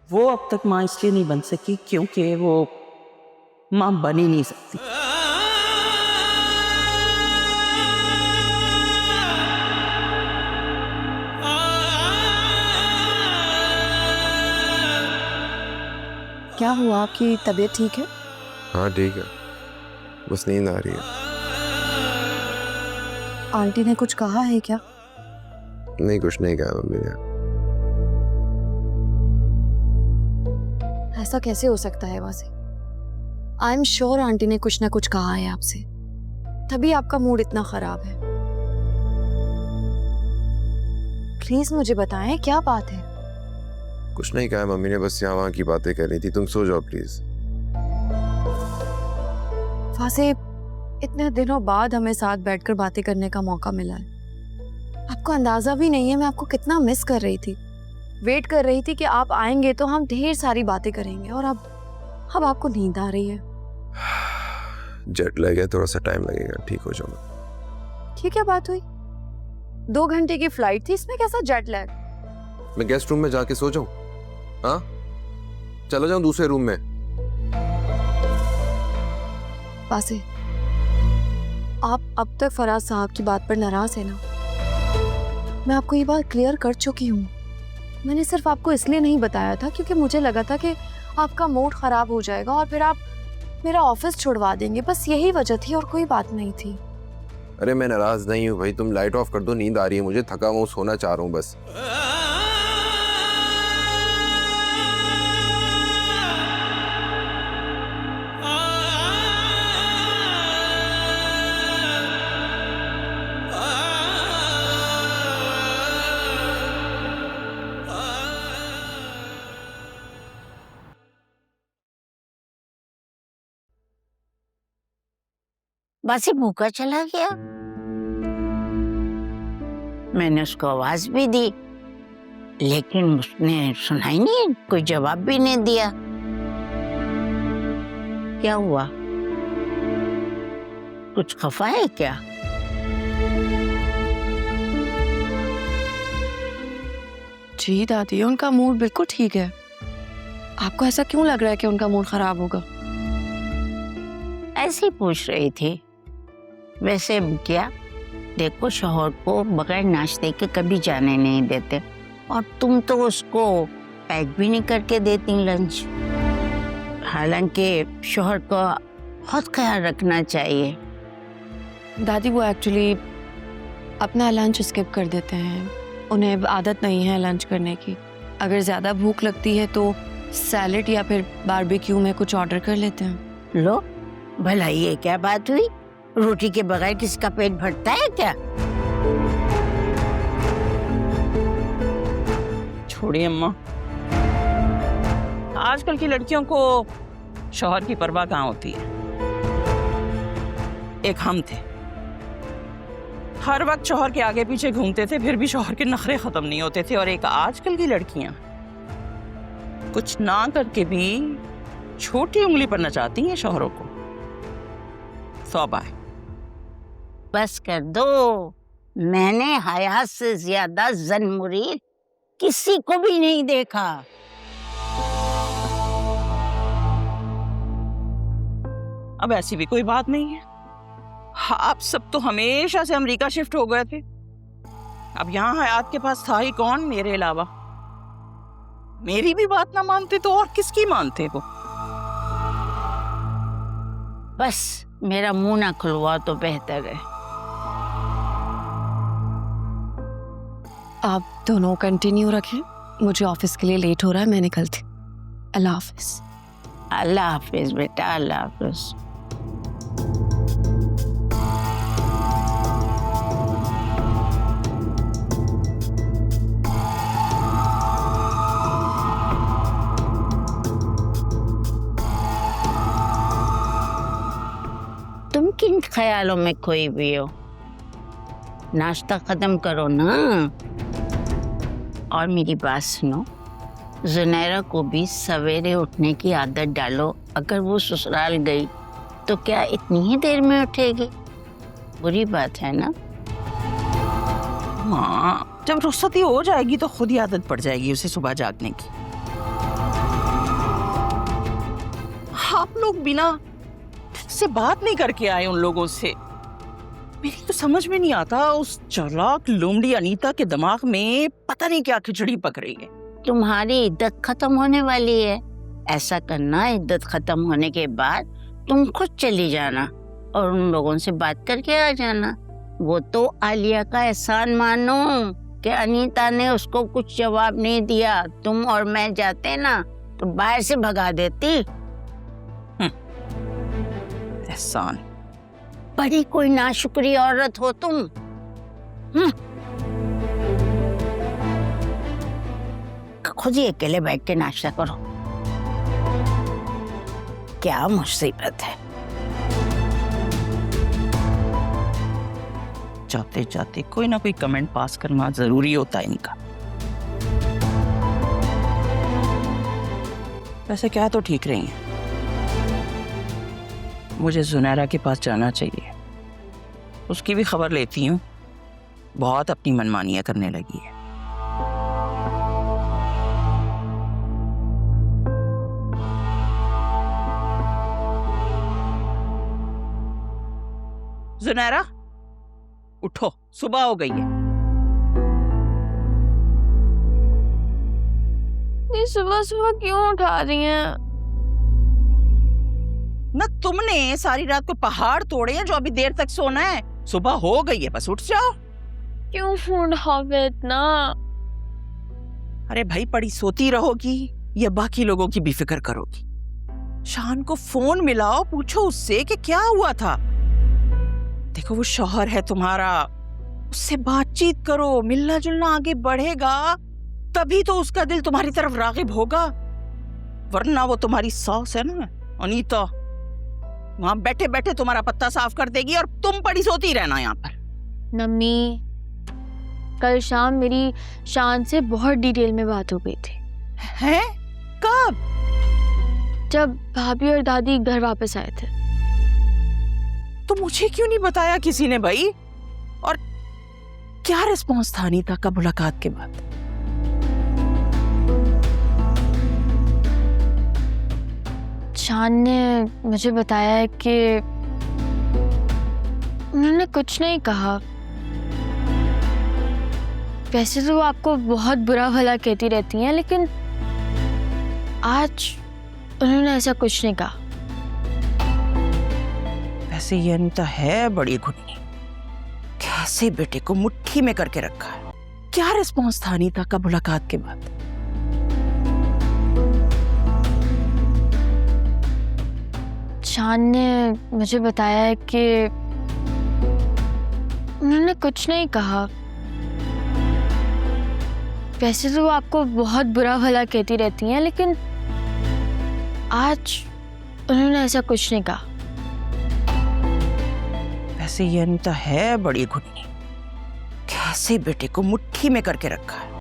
वो अब तक माँ इसलिए नहीं बन सकी क्योंकि वो माँ बन ही नहीं सकती। क्या हुआ, आपकी तबीयत ठीक है? हाँ ठीक है, बस नींद आ रही है। आंटी ने कुछ कहा है क्या? नहीं, कुछ नहीं कहा मम्मी ने। ऐसा कैसे हो सकता है वासी? आई एम श्योर आंटी ने कुछ ना कुछ कहा है आपसे, तभी आपका मूड इतना खराब है। प्लीज मुझे बताएं क्या बात है। कुछ नहीं कहा मम्मी ने, बस यहाँ वहाँ की बातें कर रही थी। तुम सो जाओ प्लीज। वासी, इतने दिनों बाद हमें साथ बैठकर बातें करने का मौका मिला है। आपको अंदाजा भी नहीं है मैं आपको कितना मिस कर रही थी। वेट कर रही थी कि आप आएंगे तो हम ढेर सारी बातें करेंगे, और अब आपको नींद आ रही है। जेट लग गया, थोड़ा सा टाइम लगेगा, ठीक हो जाऊंगा। ये क्या बात हुई? 2 घंटे की फ्लाइट थी, इसमें कैसा जेट लैग? मैं गेस्ट रूम में जाके सो जाऊं? हाँ, चला जाऊं दूसरे रूम में? वासी, आप अब तक फराज साहब की बात पर नाराज है ना? मैं आपको ये बात क्लियर कर चुकी हूँ। मैंने सिर्फ आपको इसलिए नहीं बताया था क्योंकि मुझे लगा था कि आपका मूड खराब हो जाएगा और फिर आप मेरा ऑफिस छुड़वा देंगे, बस यही वजह थी और कोई बात नहीं थी। अरे मैं नाराज नहीं हूँ भाई, तुम लाइट ऑफ कर दो, नींद आ रही है मुझे, थका हुआ सोना चाह रहा हूँ बस। बासी भूखा चला गया। मैंने उसको आवाज भी दी लेकिन उसने सुना ही नहीं, कोई जवाब भी नहीं दिया। क्या हुआ, कुछ खफा है क्या? जी दादी, उनका मूड बिल्कुल ठीक है। आपको ऐसा क्यों लग रहा है कि उनका मूड खराब होगा? ऐसे ही पूछ रही थी। वैसे क्या, देखो शौहर को बगैर नाश्ते के कभी जाने नहीं देते, और तुम तो उसको पैक भी नहीं करके देती लंच। हालांकि शौहर को बहुत ख्याल रखना चाहिए। दादी, वो एक्चुअली अपना लंच स्किप कर देते हैं, उन्हें आदत नहीं है लंच करने की। अगर ज़्यादा भूख लगती है तो सैलेड या फिर बारबेक्यू में कुछ ऑर्डर कर लेते हैं। लो भला ये क्या बात हुई, रोटी के बगैर किसी का पेट भरता है क्या? छोड़िए अम्मा, आजकल की लड़कियों को शौहर की परवाह कहाँ होती है। एक हम थे, हर वक्त शौहर के आगे पीछे घूमते थे, फिर भी शौहर के नखरे खत्म नहीं होते थे। और एक आजकल की लड़कियां कुछ ना करके भी छोटी उंगली पर नचाती हैं शौहरों को। तौबा है। बस कर दो, मैंने हयात से ज्यादा ज़न-मुरीद किसी को भी नहीं देखा। अब ऐसी भी कोई बात नहीं है, आप सब तो हमेशा से अमेरिका शिफ्ट हो गए थे। अब यहाँ हयात के पास था ही कौन मेरे अलावा। मेरी भी बात ना मानते तो और किसकी मानते वो। बस मेरा मुंह ना खुलवा तो बेहतर है। आप दोनों कंटिन्यू रखें, मुझे ऑफिस के लिए लेट हो रहा है, मैं निकलती। अल्लाह हाफिज। अल्लाह हाफिज बेटा, अल्लाह हाफिज। तुम किन ख्यालों में खोई हुई हो? नाश्ता खत्म करो ना। और मेरी बात सुनो, जुनैरा को भी सवेरे उठने की आदत डालो। अगर वो ससुराल गई तो क्या इतनी ही देर में उठेगी? बुरी बात है ना? माँ, जब रुखसती हो जाएगी तो खुद ही आदत पड़ जाएगी उसे सुबह जागने की। आप लोग बिना से बात नहीं करके आए उन लोगों से। मेरी तो समझ में नहीं आता उस चालाक लोमड़ी अनीता के दिमाग में पता नहीं क्या खिचड़ी पक रही है। तुम्हारी इद्दत खत्म होने वाली है। ऐसा करना, इद्दत खत्म होने के बाद तुम खुद चली जाना और उन लोगों से बात करके आ जाना। वो तो आलिया का एहसान मानो कि अनीता ने उसको कुछ जवाब नहीं दिया। तुम और मैं जाते ना तो बाहर से भगा देती। एहसान, बड़ी कोई नाशुक्री औरत हो तुम। खुद ही अकेले बैठ के नाश्ता करो। क्या मुसीबत है। जाते जाते कोई ना कोई कमेंट पास करना जरूरी होता है इनका। वैसे क्या तो ठीक रही हैं। मुझे जुनैरा के पास जाना चाहिए, उसकी भी खबर लेती हूँ। बहुत अपनी मनमानियां करने लगी है। जुनैरा उठो, सुबह हो गई है। ये सुबह सुबह क्यों उठा रही हैं? ना तुमने सारी रात को पहाड़ तोड़े हैं जो अभी देर तक सोना है। सुबह हो गई है, बस उठ जाओ। क्यों उठावे इतना? अरे भाई, पड़ी सोती रहोगी या बाकी लोगों की भी फिक्र करोगी? शान को फोन मिलाओ, पूछो उससे कि क्या हुआ था। देखो वो शौहर है तुम्हारा, उससे बातचीत करो, मिलना जुलना आगे बढ़ेगा तभी तो उसका दिल तुम्हारी तरफ रागिब होगा। वरना वो तुम्हारी सास है ना अनीता, वहां बैठे बैठे तुम्हारा पत्ता साफ कर देगी और तुम पड़ी सोती रहना यहाँ पर। नम्मी, कल शाम मेरी शान से बहुत डिटेल में बात हो गई थी। हैं? कब? जब भाभी और दादी घर वापस आए थे। तो मुझे क्यों नहीं बताया किसी ने भाई? और क्या रिस्पॉन्स था अनीता का मुलाकात के बाद? शान ने मुझे बताया कि उन्होंने कुछ नहीं कहा। वैसे तो वो आपको बहुत बुरा भला कहती रहती हैं, लेकिन आज उन्होंने ऐसा कुछ नहीं कहा। वैसे ये अनीता है बड़ी घुटनी, कैसे बेटे को मुट्ठी में करके रखा है। क्या रिस्पॉन्स था अनीता का मुलाकात के बाद? शान ने मुझे बताया कि उन्होंने कुछ नहीं कहा। वैसे तो वो आपको बहुत बुरा भला कहती रहती हैं, लेकिन आज उन्होंने ऐसा कुछ नहीं कहा। वैसे ये अनीता है बड़ी घुटनी, कैसे बेटे को मुट्ठी में करके रखा है।